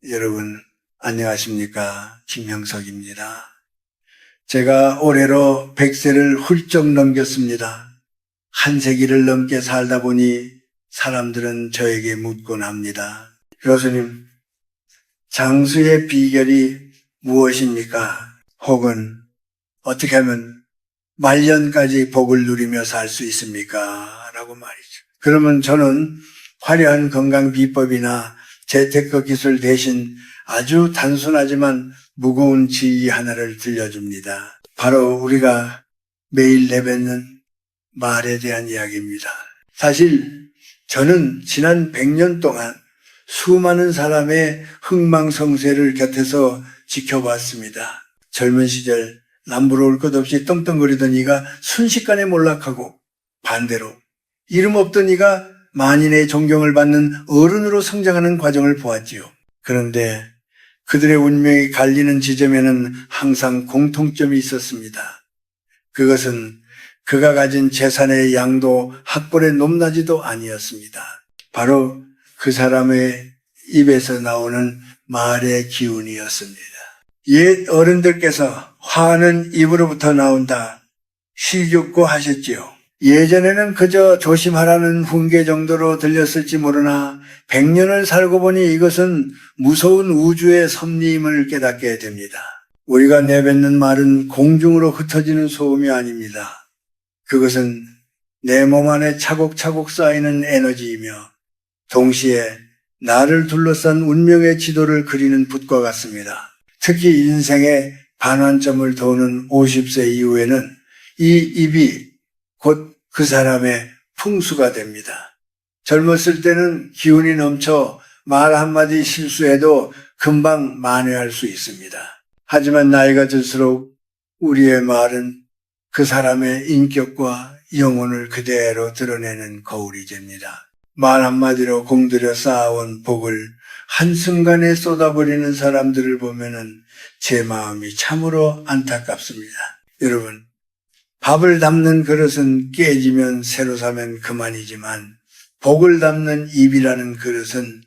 여러분 안녕하십니까? 김형석입니다. 제가 올해로 100세를 훌쩍 넘겼습니다. 한 세기를 넘게 살다 보니 사람들은 저에게 묻곤 합니다. 교수님, 장수의 비결이 무엇입니까? 혹은 어떻게 하면 말년까지 복을 누리며 살 수 있습니까? 라고 말이죠. 그러면 저는 화려한 건강 비법이나 재테크 기술 대신 아주 단순하지만 무거운 지혜 하나를 들려줍니다. 바로 우리가 매일 내뱉는 말에 대한 이야기입니다. 사실 저는 지난 100년 동안 수많은 사람의 흥망성쇠를 곁에서 지켜봤습니다. 젊은 시절 남부러울 것 없이 떵떵거리던 이가 순식간에 몰락하고, 반대로 이름 없던 이가 만인의 존경을 받는 어른으로 성장하는 과정을 보았지요. 그런데 그들의 운명이 갈리는 지점에는 항상 공통점이 있었습니다. 그것은 그가 가진 재산의 양도 학벌의 높낮이도 아니었습니다. 바로 그 사람의 입에서 나오는 말의 기운이었습니다. 옛 어른들께서 화는 입으로부터 나온다 시죽고 하셨지요. 예전에는 그저 조심하라는 훈계 정도로 들렸을지 모르나 100년을 살고 보니 이것은 무서운 우주의 섭리임을 깨닫게 됩니다. 우리가 내뱉는 말은 공중으로 흩어지는 소음이 아닙니다. 그것은 내 몸 안에 차곡차곡 쌓이는 에너지이며 동시에 나를 둘러싼 운명의 지도를 그리는 붓과 같습니다. 특히 인생의 반환점을 도는 50세 이후에는 이 입이 곧 그 사람의 풍수가 됩니다. 젊었을 때는 기운이 넘쳐 말 한마디 실수해도 금방 만회할 수 있습니다. 하지만 나이가 들수록 우리의 말은 그 사람의 인격과 영혼을 그대로 드러내는 거울이 됩니다. 말 한마디로 공들여 쌓아온 복을 한순간에 쏟아버리는 사람들을 보면은 제 마음이 참으로 안타깝습니다. 여러분, 밥을 담는 그릇은 깨지면 새로 사면 그만이지만 복을 담는 입이라는 그릇은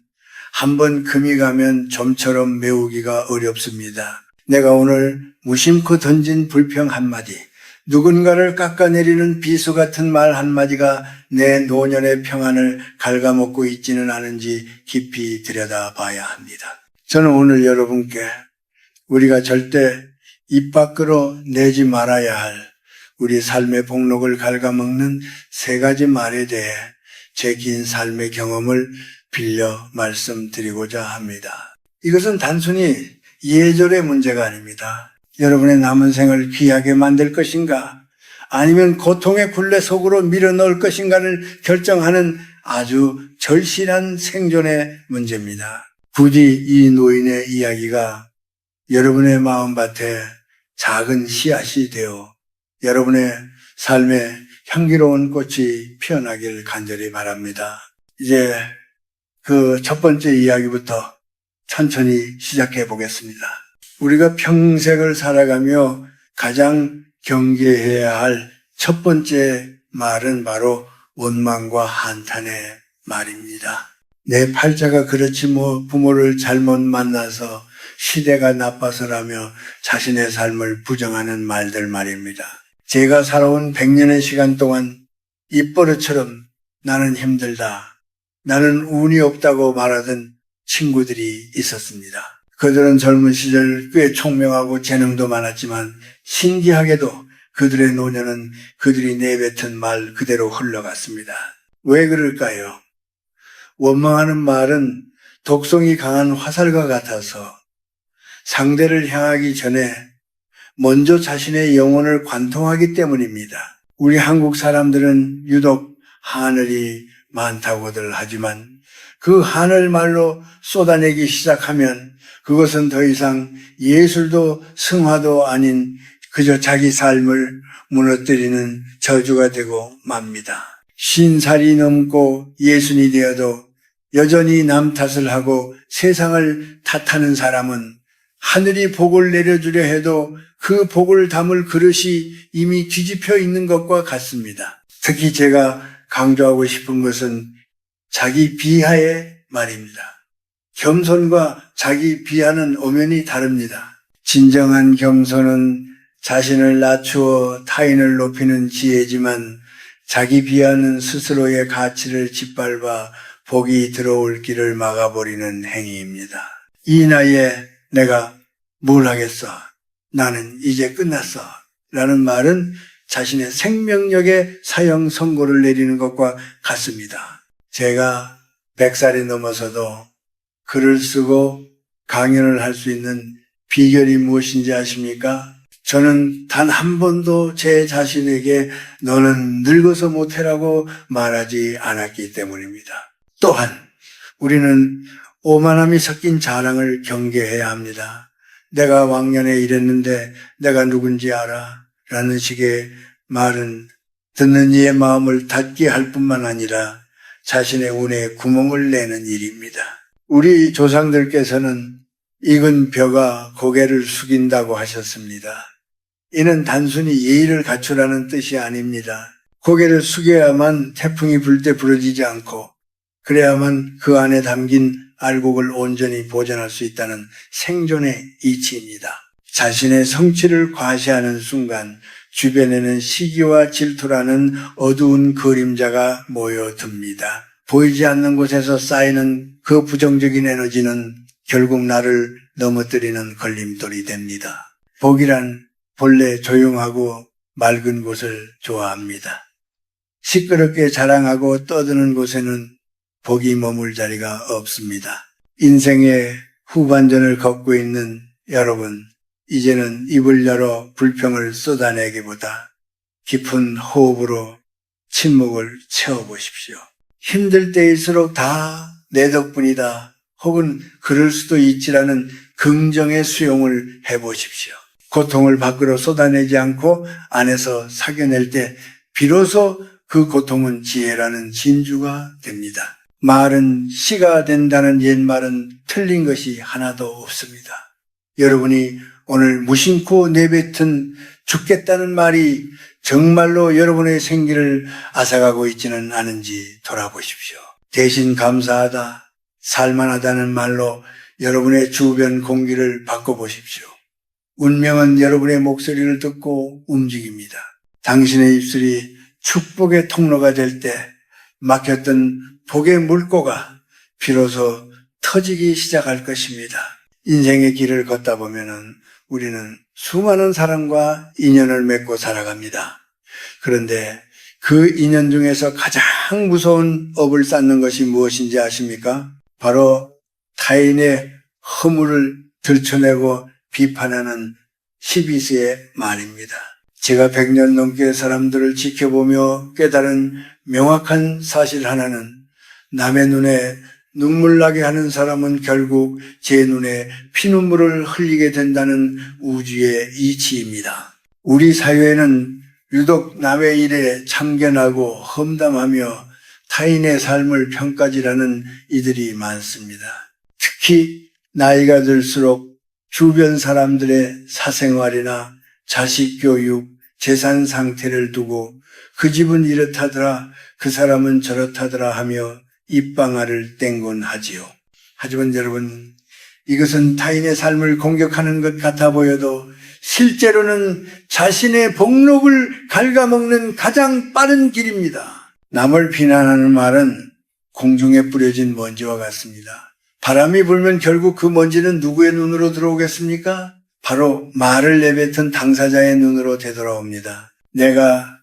한번 금이 가면 좀처럼 메우기가 어렵습니다. 내가 오늘 무심코 던진 불평 한마디, 누군가를 깎아내리는 비수 같은 말 한마디가 내 노년의 평안을 갉아먹고 있지는 않은지 깊이 들여다봐야 합니다. 저는 오늘 여러분께 우리가 절대 입 밖으로 내지 말아야 할 우리 삶의 복록을 갉아먹는 세 가지 말에 대해 제 긴 삶의 경험을 빌려 말씀드리고자 합니다. 이것은 단순히 예절의 문제가 아닙니다. 여러분의 남은 생을 귀하게 만들 것인가, 아니면 고통의 굴레 속으로 밀어넣을 것인가를 결정하는 아주 절실한 생존의 문제입니다. 부디 이 노인의 이야기가 여러분의 마음밭에 작은 씨앗이 되어 여러분의 삶에 향기로운 꽃이 피어나길 간절히 바랍니다. 이제 그 첫 번째 이야기부터 천천히 시작해 보겠습니다. 우리가 평생을 살아가며 가장 경계해야 할 첫 번째 말은 바로 원망과 한탄의 말입니다. 내 팔자가 그렇지 뭐 부모를 잘못 만나서 시대가 나빠서라며 자신의 삶을 부정하는 말들 말입니다. 제가 살아온 100년의 시간 동안 입버릇처럼 나는 힘들다, 나는 운이 없다고 말하던 친구들이 있었습니다. 그들은 젊은 시절 꽤 총명하고 재능도 많았지만 신기하게도 그들의 노년은 그들이 내뱉은 말 그대로 흘러갔습니다. 왜 그럴까요? 원망하는 말은 독성이 강한 화살과 같아서 상대를 향하기 전에 먼저 자신의 영혼을 관통하기 때문입니다. 우리 한국 사람들은 유독 하늘이 많다고들 하지만 그 하늘 말로 쏟아내기 시작하면 그것은 더 이상 예술도 승화도 아닌 그저 자기 삶을 무너뜨리는 저주가 되고 맙니다. 50살이 넘고 예순이 되어도 여전히 남 탓을 하고 세상을 탓하는 사람은 하늘이 복을 내려주려 해도 그 복을 담을 그릇이 이미 뒤집혀 있는 것과 같습니다. 특히 제가 강조하고 싶은 것은 자기 비하의 말입니다. 겸손과 자기 비하는 엄연히 다릅니다. 진정한 겸손은 자신을 낮추어 타인을 높이는 지혜지만 자기 비하는 스스로의 가치를 짓밟아 복이 들어올 길을 막아버리는 행위입니다. 이 나이에 내가 뭘 하겠어? 나는 이제 끝났어. 라는 말은 자신의 생명력의 사형 선고를 내리는 것과 같습니다. 제가 100살이 넘어서도 글을 쓰고 강연을 할 수 있는 비결이 무엇인지 아십니까? 저는 단 한 번도 제 자신에게 너는 늙어서 못해라고 말하지 않았기 때문입니다. 또한 우리는 오만함이 섞인 자랑을 경계해야 합니다. 내가 왕년에 이랬는데 내가 누군지 알아? 라는 식의 말은 듣는 이의 마음을 닫게 할 뿐만 아니라 자신의 운에 구멍을 내는 일입니다. 우리 조상들께서는 익은 벼가 고개를 숙인다고 하셨습니다. 이는 단순히 예의를 갖추라는 뜻이 아닙니다. 고개를 숙여야만 태풍이 불 때 부러지지 않고 그래야만 그 안에 담긴 알곡을 온전히 보존할 수 있다는 생존의 이치입니다. 자신의 성취를 과시하는 순간 주변에는 시기와 질투라는 어두운 그림자가 모여듭니다. 보이지 않는 곳에서 쌓이는 그 부정적인 에너지는 결국 나를 넘어뜨리는 걸림돌이 됩니다. 복이란 본래 조용하고 맑은 곳을 좋아합니다. 시끄럽게 자랑하고 떠드는 곳에는 복이 머물 자리가 없습니다. 인생의 후반전을 걷고 있는 여러분, 이제는 입을 열어 불평을 쏟아내기보다 깊은 호흡으로 침묵을 채워보십시오. 힘들 때일수록 다 내 덕분이다 혹은 그럴 수도 있지라는 긍정의 수용을 해보십시오. 고통을 밖으로 쏟아내지 않고 안에서 사겨낼 때 비로소 그 고통은 지혜라는 진주가 됩니다. 말은 씨가 된다는 옛말은 틀린 것이 하나도 없습니다. 여러분이 오늘 무심코 내뱉은 죽겠다는 말이 정말로 여러분의 생기를 앗아가고 있지는 않은지 돌아보십시오. 대신 감사하다, 살만하다는 말로 여러분의 주변 공기를 바꿔보십시오. 운명은 여러분의 목소리를 듣고 움직입니다. 당신의 입술이 축복의 통로가 될 때 막혔던 복의 물꼬가 비로소 터지기 시작할 것입니다. 인생의 길을 걷다 보면은 우리는 수많은 사람과 인연을 맺고 살아갑니다. 그런데 그 인연 중에서 가장 무서운 업을 쌓는 것이 무엇인지 아십니까? 바로 타인의 허물을 들춰내고 비판하는 시비스의 말입니다. 제가 100년 넘게 사람들을 지켜보며 깨달은 명확한 사실 하나는 남의 눈에 눈물 나게 하는 사람은 결국 제 눈에 피눈물을 흘리게 된다는 우주의 이치입니다. 우리 사회에는 유독 남의 일에 참견하고 험담하며 타인의 삶을 평가질하는 이들이 많습니다. 특히 나이가 들수록 주변 사람들의 사생활이나 자식 교육, 재산 상태를 두고 그 집은 이렇다더라, 그 사람은 저렇다더라 하며 입방아를 땡곤하지요. 하지만 여러분, 이것은 타인의 삶을 공격하는 것 같아 보여도 실제로는 자신의 복록을 갉아먹는 가장 빠른 길입니다. 남을 비난하는 말은 공중에 뿌려진 먼지와 같습니다. 바람이 불면 결국 그 먼지는 누구의 눈으로 들어오겠습니까? 바로 말을 내뱉은 당사자의 눈으로 되돌아옵니다. 내가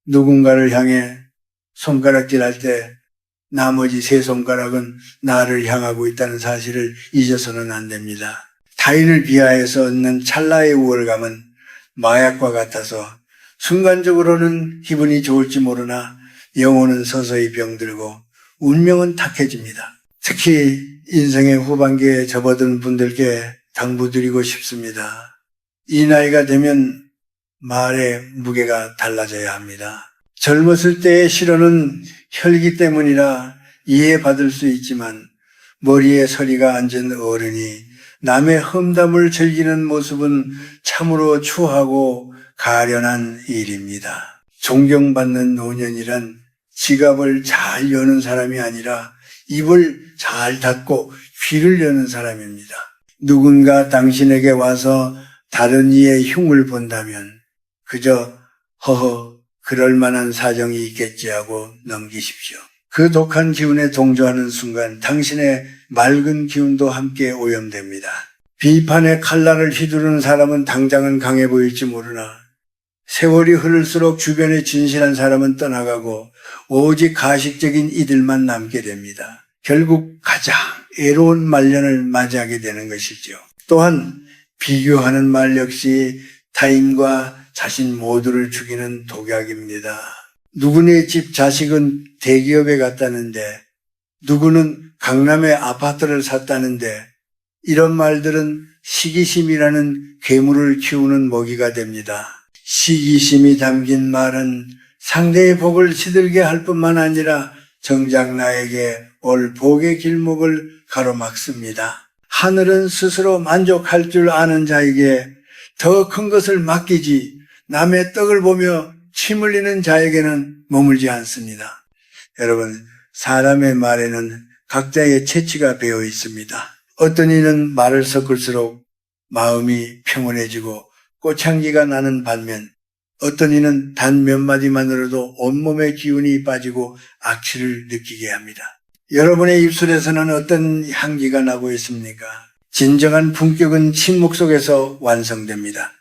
누군가를 향해 손가락질할 때 나머지 세 손가락은 나를 향하고 있다는 사실을 잊어서는 안 됩니다. 타인을 비하해서 얻는 찰나의 우월감은 마약과 같아서 순간적으로는 기분이 좋을지 모르나 영혼은 서서히 병들고 운명은 탁해집니다. 특히 인생의 후반기에 접어든 분들께 당부드리고 싶습니다. 이 나이가 되면 말의 무게가 달라져야 합니다. 젊었을 때의 실언은 혈기 때문이라 이해받을 수 있지만 머리에 서리가 앉은 어른이 남의 험담을 즐기는 모습은 참으로 추하고 가련한 일입니다. 존경받는 노년이란 지갑을 잘 여는 사람이 아니라 입을 잘 닫고 귀를 여는 사람입니다. 누군가 당신에게 와서 다른 이의 흉을 본다면 그저 허허 그럴 만한 사정이 있겠지 하고 넘기십시오. 그 독한 기운에 동조하는 순간 당신의 맑은 기운도 함께 오염됩니다. 비판의 칼날을 휘두르는 사람은 당장은 강해 보일지 모르나 세월이 흐를수록 주변에 진실한 사람은 떠나가고 오직 가식적인 이들만 남게 됩니다. 결국 가장 애로운 말년을 맞이하게 되는 것이죠. 또한 비교하는 말 역시 타인과 자신 모두를 죽이는 독약입니다. 누구네 집 자식은 대기업에 갔다는데 누구는 강남에 아파트를 샀다는데 이런 말들은 시기심이라는 괴물을 키우는 먹이가 됩니다. 시기심이 담긴 말은 상대의 복을 시들게 할 뿐만 아니라 정작 나에게 올 복의 길목을 가로막습니다. 하늘은 스스로 만족할 줄 아는 자에게 더 큰 것을 맡기지 남의 떡을 보며 침 흘리는 자에게는 머물지 않습니다. 여러분, 사람의 말에는 각자의 채취가 배어 있습니다. 어떤 이는 말을 섞을수록 마음이 평온해지고 꽃향기가 나는 반면 어떤 이는 단 몇 마디만으로도 온몸의 기운이 빠지고 악취를 느끼게 합니다. 여러분의 입술에서는 어떤 향기가 나고 있습니까? 진정한 품격은 침묵 속에서 완성됩니다.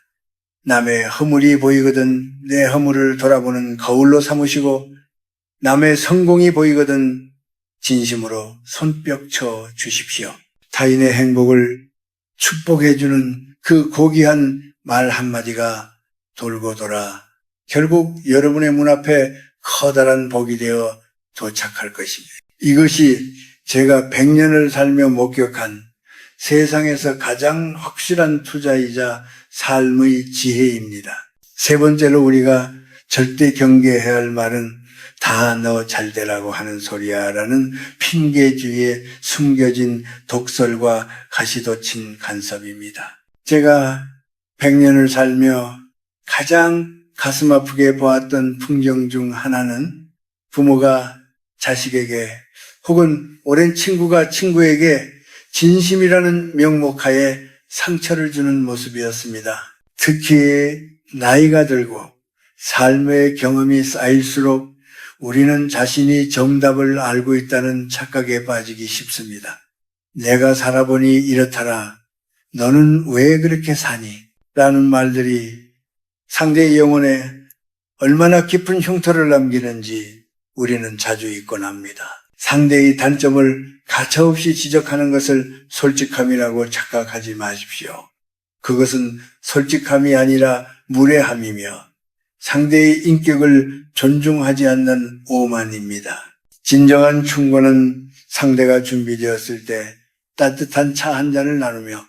남의 허물이 보이거든 내 허물을 돌아보는 거울로 삼으시고 남의 성공이 보이거든 진심으로 손뼉 쳐 주십시오. 타인의 행복을 축복해주는 그 고귀한 말 한마디가 돌고 돌아 결국 여러분의 문 앞에 커다란 복이 되어 도착할 것입니다. 이것이 제가 100년을 살며 목격한 세상에서 가장 확실한 투자이자 삶의 지혜입니다. 세 번째로 우리가 절대 경계해야 할 말은 다 너 잘되라고 하는 소리야 라는 핑계주의에 숨겨진 독설과 가시돋친 간섭입니다. 제가 100년을 살며 가장 가슴 아프게 보았던 풍경 중 하나는 부모가 자식에게 혹은 오랜 친구가 친구에게 진심이라는 명목하에 상처를 주는 모습이었습니다. 특히 나이가 들고 삶의 경험이 쌓일수록 우리는 자신이 정답을 알고 있다는 착각에 빠지기 쉽습니다. 내가 살아보니 이렇더라. 너는 왜 그렇게 사니? 라는 말들이 상대의 영혼에 얼마나 깊은 흉터를 남기는지 우리는 자주 잊곤 합니다. 상대의 단점을 가차없이 지적하는 것을 솔직함이라고 착각하지 마십시오. 그것은 솔직함이 아니라 무례함이며 상대의 인격을 존중하지 않는 오만입니다. 진정한 충고는 상대가 준비되었을 때 따뜻한 차 한 잔을 나누며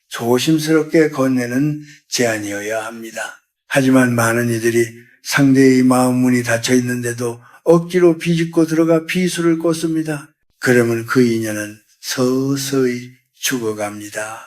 조심스럽게 건네는 제안이어야 합니다. 하지만 많은 이들이 상대의 마음 문이 닫혀 있는데도 억지로 비집고 들어가 비수를 꽂습니다. 그러면 그 인연은 서서히 죽어갑니다.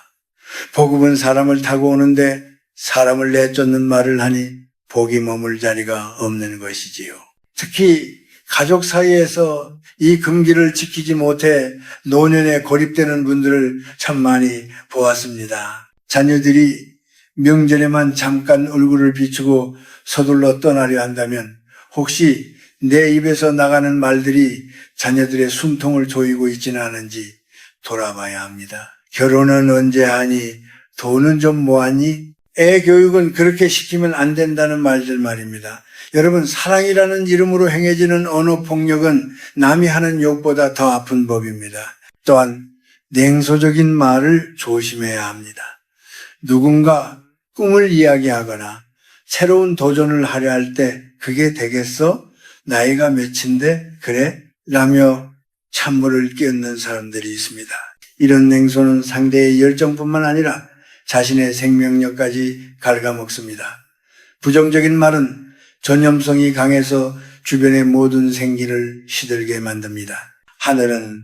복음은 사람을 타고 오는데 사람을 내쫓는 말을 하니 복이 머물 자리가 없는 것이지요. 특히 가족 사이에서 이 금기를 지키지 못해 노년에 고립되는 분들을 참 많이 보았습니다. 자녀들이 명절에만 잠깐 얼굴을 비추고 서둘러 떠나려 한다면 혹시 내 입에서 나가는 말들이 자녀들의 숨통을 조이고 있지는 않은지 돌아봐야 합니다. 결혼은 언제 하니? 돈은 좀 모았니? 애 교육은 그렇게 시키면 안 된다는 말들 말입니다. 여러분, 사랑이라는 이름으로 행해지는 언어폭력은 남이 하는 욕보다 더 아픈 법입니다. 또한 냉소적인 말을 조심해야 합니다. 누군가 꿈을 이야기하거나 새로운 도전을 하려 할 때 그게 되겠어? 나이가 몇인데? 그래? 라며 찬물을 끼얹는 사람들이 있습니다. 이런 냉소는 상대의 열정뿐만 아니라 자신의 생명력까지 갉아먹습니다. 부정적인 말은 전염성이 강해서 주변의 모든 생기를 시들게 만듭니다. 하늘은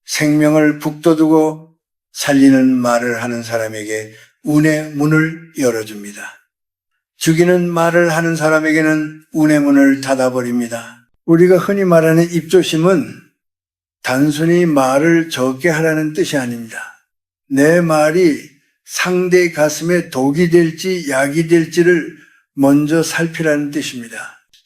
생명을 북돋우고 살리는 말을 하는 사람에게 운의 문을 열어줍니다. 죽이는 말을 하는 사람에게는 운의 문을 닫아버립니다. 우리가 흔히 말하는 입조심은 단순히 말을 적게 하라는 뜻이 아닙니다. 내 말이 상대의 가슴에 독이 될지 약이 될지를 먼저 살피라는 뜻입니다.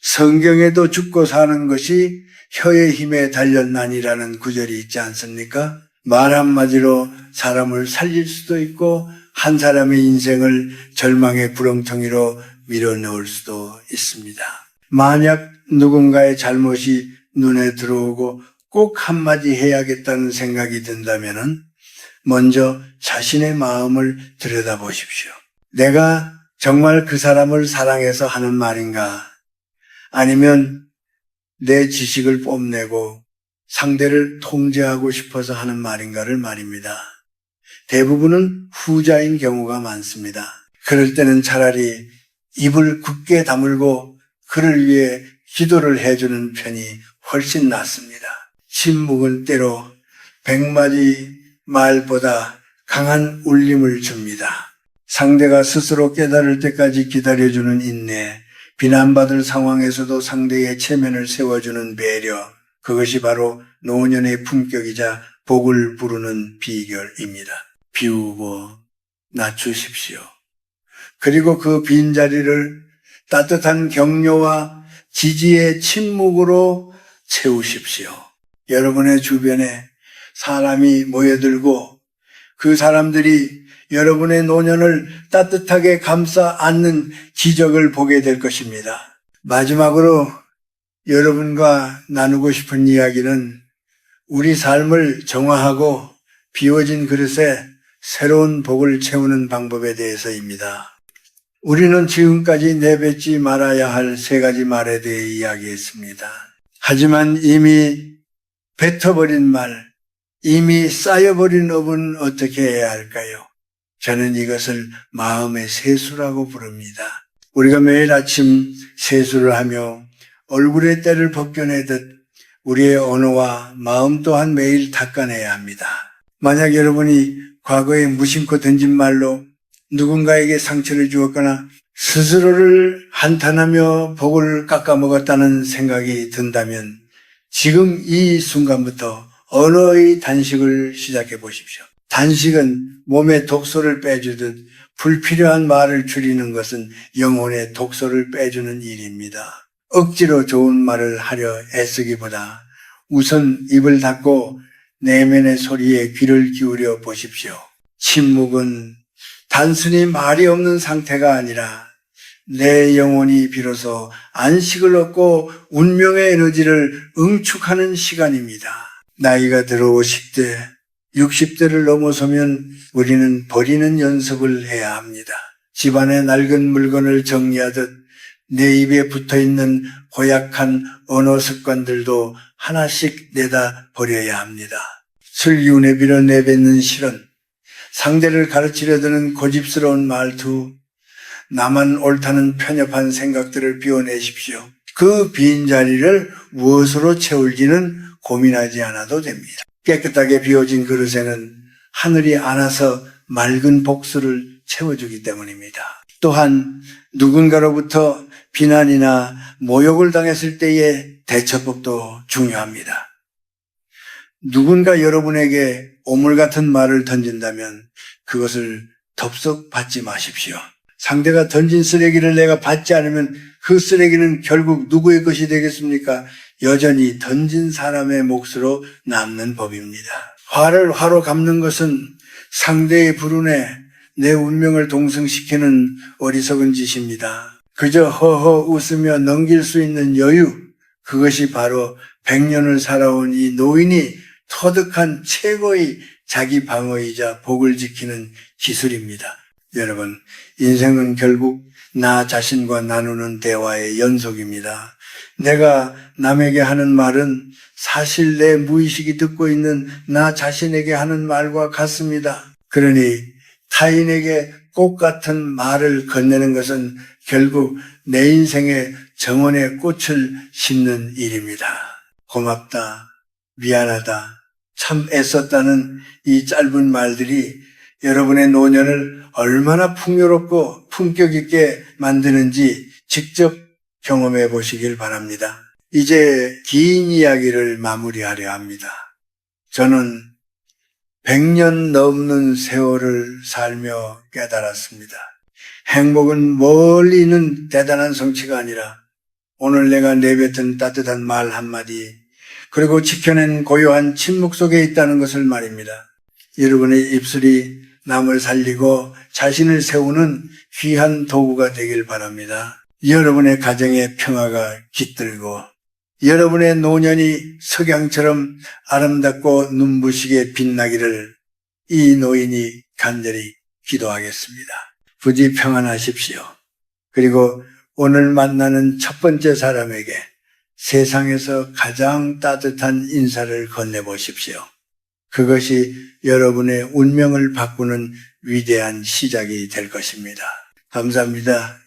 성경에도 죽고 사는 것이 혀의 힘에 달렸나니라는 구절이 있지 않습니까? 말 한마디로 사람을 살릴 수도 있고 한 사람의 인생을 절망의 구렁텅이로 밀어넣을 수도 있습니다. 만약 누군가의 잘못이 눈에 들어오고 꼭 한마디 해야겠다는 생각이 든다면 먼저 자신의 마음을 들여다보십시오. 내가 정말 그 사람을 사랑해서 하는 말인가? 아니면 내 지식을 뽐내고 상대를 통제하고 싶어서 하는 말인가를 말입니다. 대부분은 후자인 경우가 많습니다. 그럴 때는 차라리 입을 굳게 다물고 그를 위해 기도를 해주는 편이 훨씬 낫습니다. 침묵은 때로 100마디 말보다 강한 울림을 줍니다. 상대가 스스로 깨달을 때까지 기다려주는 인내, 비난받을 상황에서도 상대의 체면을 세워주는 배려, 그것이 바로 노년의 품격이자 복을 부르는 비결입니다. 비우고 낮추십시오. 그리고 그 빈자리를 따뜻한 격려와 지지의 침묵으로 채우십시오. 여러분의 주변에 사람이 모여들고 그 사람들이 여러분의 노년을 따뜻하게 감싸 안는 기적을 보게 될 것입니다. 마지막으로 여러분과 나누고 싶은 이야기는 우리 삶을 정화하고 비워진 그릇에 새로운 복을 채우는 방법에 대해서입니다. 우리는 지금까지 내뱉지 말아야 할 3가지 말에 대해 이야기했습니다. 하지만 이미 뱉어버린 말, 이미 쌓여버린 업은 어떻게 해야 할까요? 저는 이것을 마음의 세수라고 부릅니다. 우리가 매일 아침 세수를 하며 얼굴에 때를 벗겨내듯 우리의 언어와 마음 또한 매일 닦아내야 합니다. 만약 여러분이 과거에 무심코 던진 말로 누군가에게 상처를 주었거나 스스로를 한탄하며 복을 깎아먹었다는 생각이 든다면 지금 이 순간부터 언어의 단식을 시작해 보십시오. 단식은 몸에 독소를 빼주듯 불필요한 말을 줄이는 것은 영혼의 독소를 빼주는 일입니다. 억지로 좋은 말을 하려 애쓰기보다 우선 입을 닫고 내면의 소리에 귀를 기울여 보십시오. 침묵은 단순히 말이 없는 상태가 아니라 내 영혼이 비로소 안식을 얻고 운명의 에너지를 응축하는 시간입니다. 나이가 들어 50대, 60대를 넘어서면 우리는 버리는 연습을 해야 합니다. 집안의 낡은 물건을 정리하듯 내 입에 붙어있는 고약한 언어 습관들도 하나씩 내다 버려야 합니다. 슬기운에 빌어 내뱉는 실언, 상대를 가르치려 드는 고집스러운 말투, 나만 옳다는 편협한 생각들을 비워내십시오. 그 빈자리를 무엇으로 채울지는 고민하지 않아도 됩니다. 깨끗하게 비워진 그릇에는 하늘이 안아서 맑은 복수를 채워주기 때문입니다. 또한 누군가로부터 비난이나 모욕을 당했을 때의 대처법도 중요합니다. 누군가 여러분에게 오물 같은 말을 던진다면 그것을 덥석 받지 마십시오. 상대가 던진 쓰레기를 내가 받지 않으면 그 쓰레기는 결국 누구의 것이 되겠습니까? 여전히 던진 사람의 몫으로 남는 법입니다. 화를 화로 갚는 것은 상대의 불운에 내 운명을 동승시키는 어리석은 짓입니다. 그저 허허 웃으며 넘길 수 있는 여유, 그것이 바로 100년을 살아온 이 노인이 터득한 최고의 자기 방어이자 복을 지키는 기술입니다. 여러분, 인생은 결국 나 자신과 나누는 대화의 연속입니다. 내가 남에게 하는 말은 사실 내 무의식이 듣고 있는 나 자신에게 하는 말과 같습니다. 그러니 타인에게 꽃 같은 말을 건네는 것은 결국 내 인생의 정원에 꽃을 심는 일입니다. 고맙다, 미안하다, 참 애썼다는 이 짧은 말들이 여러분의 노년을 얼마나 풍요롭고 품격 있게 만드는지 직접 경험해 보시길 바랍니다. 이제 긴 이야기를 마무리하려 합니다. 저는 100년 넘는 세월을 살며 깨달았습니다. 행복은 멀리 있는 대단한 성취가 아니라 오늘 내가 내뱉은 따뜻한 말 한마디, 그리고 지켜낸 고요한 침묵 속에 있다는 것을 말입니다. 여러분의 입술이 남을 살리고 자신을 세우는 귀한 도구가 되길 바랍니다. 여러분의 가정의 평화가 깃들고 여러분의 노년이 석양처럼 아름답고 눈부시게 빛나기를 이 노인이 간절히 기도하겠습니다. 부디 평안하십시오. 그리고 오늘 만나는 첫 번째 사람에게 세상에서 가장 따뜻한 인사를 건네보십시오. 그것이 여러분의 운명을 바꾸는 위대한 시작이 될 것입니다. 감사합니다.